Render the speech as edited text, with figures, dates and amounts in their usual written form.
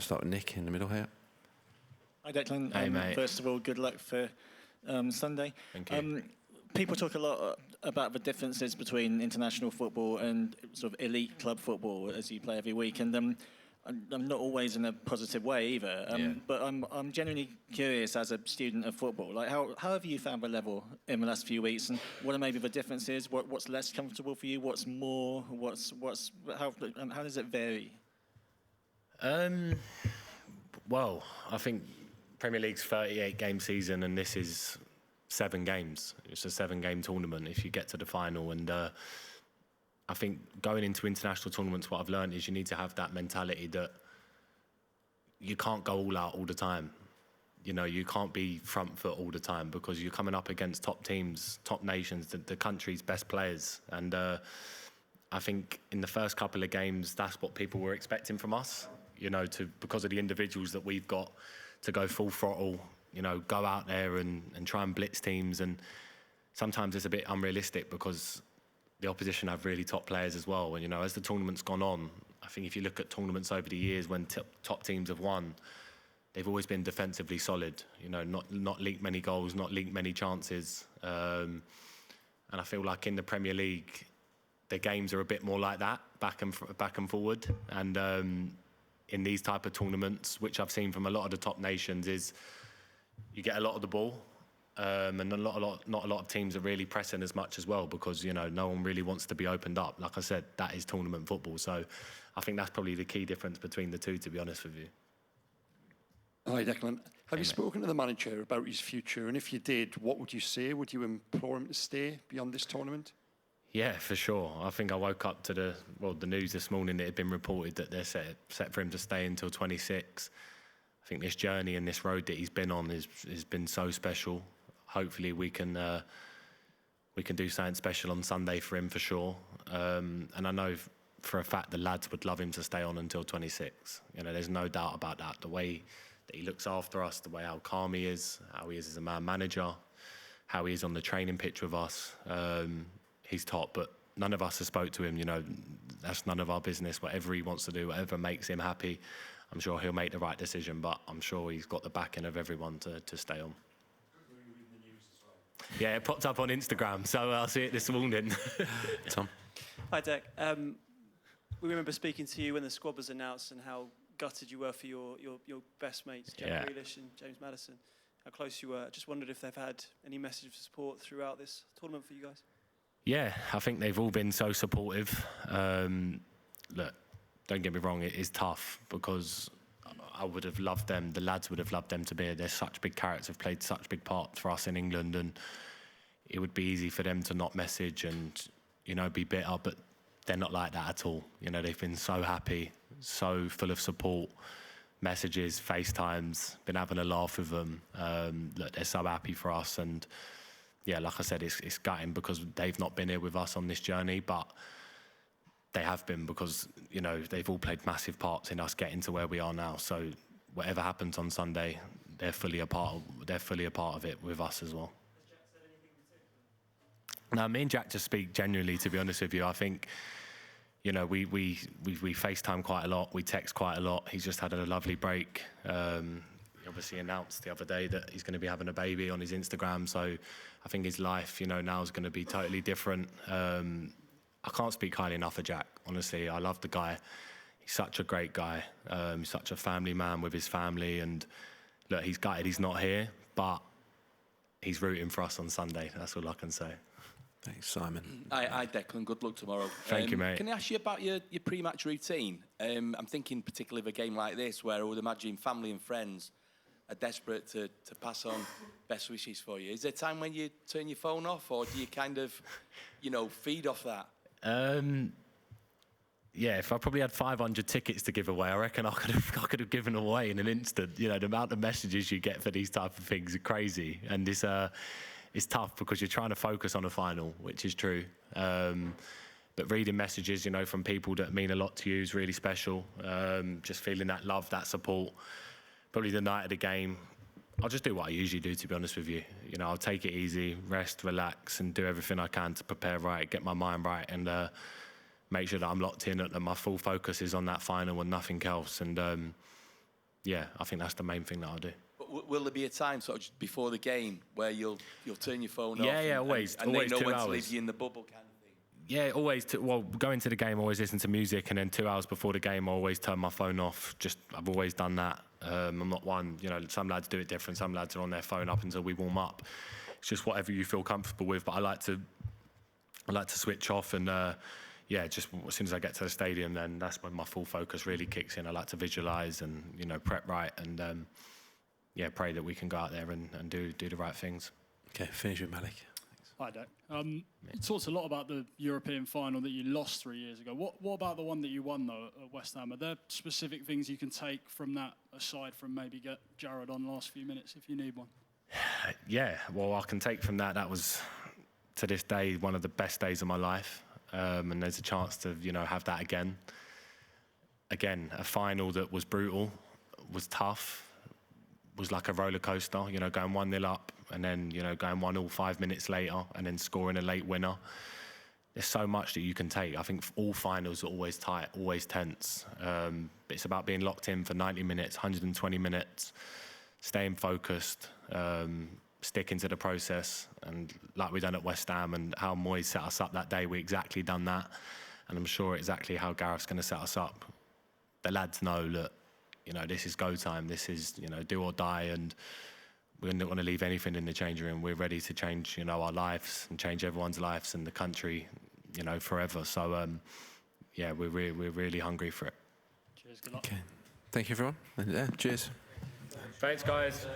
start with Nick in the middle here. Hi, Declan. Hey, mate. First of all, good luck for Sunday. Thank you. People talk a lot about the differences between international football and sort of elite club football as you play every week, and I'm not always in a positive way either. But I'm genuinely curious as a student of football. Like, how have you found the level in the last few weeks, and what are maybe the differences? What's less comfortable for you? What's more? How does it vary? Well, I think Premier League's 38-game season, and this is 7 games. It's a 7-game tournament if you get to the final. And I think going into international tournaments, what I've learned is you need to have that mentality that you can't go all out all the time. You know, you can't be front foot all the time because you're coming up against top teams, top nations, the country's best players. And I think in the first couple of games, that's what people were expecting from us, you know, because of the individuals that we've got, to go full throttle, you know, go out there and try and blitz teams. And sometimes it's a bit unrealistic because the opposition have really top players as well. And, you know, as the tournament's gone on, I think if you look at tournaments over the years when top teams have won, they've always been defensively solid, you know, not leaked many goals, not leaked many chances. And I feel like in the Premier League, the games are a bit more like that, back and forward. And in these type of tournaments, which I've seen from a lot of the top nations, is you get a lot of the ball, and not a lot of teams are really pressing as much as well because, you know, no one really wants to be opened up. Like I said, that is tournament football. So I think that's probably the key difference between the two, to be honest with you. Hi, Declan. Have you spoken to the manager about his future? And if you did, what would you say? Would you implore him to stay beyond this tournament? Yeah, for sure. I think I woke up to the news this morning that it had been reported that they're set for him to stay until 26. I think this journey and this road that he's been on has been so special. Hopefully we can do something special on Sunday for him for sure. And I know for a fact the lads would love him to stay on until 26. You know, there's no doubt about that. The way that he looks after us, the way how calm he is, how he is as a man manager, how he is on the training pitch with us. He's top, but none of us have spoke to him. You know, that's none of our business. Whatever he wants to do, whatever makes him happy, I'm sure he'll make the right decision, but I'm sure he's got the backing of everyone to stay on. Yeah, it popped up on Instagram, so I'll see it this morning. Tom? Hi, Dec. We remember speaking to you when the squad was announced and how gutted you were for your best mates, Jack Grealish and James Maddison, how close you were. I just wondered if they've had any message of support throughout this tournament for you guys. Yeah, I think they've all been so supportive. Look, don't get me wrong, it is tough because I would have loved them, the lads would have loved them to be here. They're such big characters, have played such big parts for us in England, and it would be easy for them to not message and, you know, be bitter, but they're not like that at all. You know, they've been so happy, so full of support, messages, FaceTimes, been having a laugh with them. Look, they're so happy for us, and yeah, like I said, it's gutting because they've not been here with us on this journey, but they have been because, you know, they've all played massive parts in us getting to where we are now. So whatever happens on Sunday, they're fully a part of it with us as well. Has Jack said anything particular? No, me and Jack just speak genuinely, to be honest with you. I think, you know, we FaceTime quite a lot, we text quite a lot. He's just had a lovely break. He obviously announced the other day that he's going to be having a baby on his Instagram. So I think his life, you know, now is going to be totally different. I can't speak highly enough of Jack, honestly. I love the guy. He's such a great guy. He's such a family man with his family. And look, he's gutted he's not here, but he's rooting for us on Sunday. That's all I can say. Thanks, Simon. Hi, Declan. Good luck tomorrow. Thank you, mate. Can I ask you about your pre-match routine? I'm thinking particularly of a game like this where I would imagine family and friends are desperate to pass on best wishes for you. Is there a time when you turn your phone off, or do you kind of, you know, feed off that? Yeah, if I probably had 500 tickets to give away, I reckon I could have given away in an instant. You know, the amount of messages you get for these type of things are crazy, and it's tough because you're trying to focus on a final, which is true. But reading messages, you know, from people that mean a lot to you is really special. Just feeling that love, that support. Probably the night of the game, I'll just do what I usually do, to be honest with you. You know, I'll take it easy, rest, relax, and do everything I can to prepare right, get my mind right, and make sure that I'm locked in, that my full focus is on that final and nothing else. And yeah, I think that's the main thing that I'll do. But will there be a time sort of just before the game where you'll turn your phone Yeah, off? yeah, always. And Always they know 2 when to hours. leave you in the bubble kind of thing. Yeah, always. Going to the game, always listen to music, and then 2 hours before the game, I always turn my phone off. I've always done that. I'm not one. Some lads do it different. Some lads are on their phone up until we warm up. It's just whatever you feel comfortable with. But I like to switch off, and just as soon as I get to the stadium, then that's when my full focus really kicks in. I like to visualise and prep right, and pray that we can go out there and do the right things. Okay, finish with Malik. Hi, Dec. You talked a lot about the European final that you lost 3 years ago. What about the one that you won, though, at West Ham? Are there specific things you can take from that, aside from maybe get Jared on last few minutes if you need one? Yeah, well, I can take from that. That was, to this day, one of the best days of my life. And there's a chance to, have that again. Again, a final that was brutal, was tough, was like a roller coaster, going 1-0 up and then, going 1-1 5 minutes later and then scoring a late winner. There's so much that you can take. I think all finals are always tight, always tense. It's about being locked in for 90 minutes, 120 minutes, staying focused, sticking to the process. And like we done at West Ham and how Moyes set us up that day, we exactly done that. And I'm sure exactly how Gareth's going to set us up. The lads know that, this is go time. This is, do or die. And we're not going to leave anything in the changing room. We're ready to change, our lives and change everyone's lives and the country, forever. So, we're really hungry for it. Cheers, good luck. Okay, thank you everyone. And, cheers. Thanks, guys.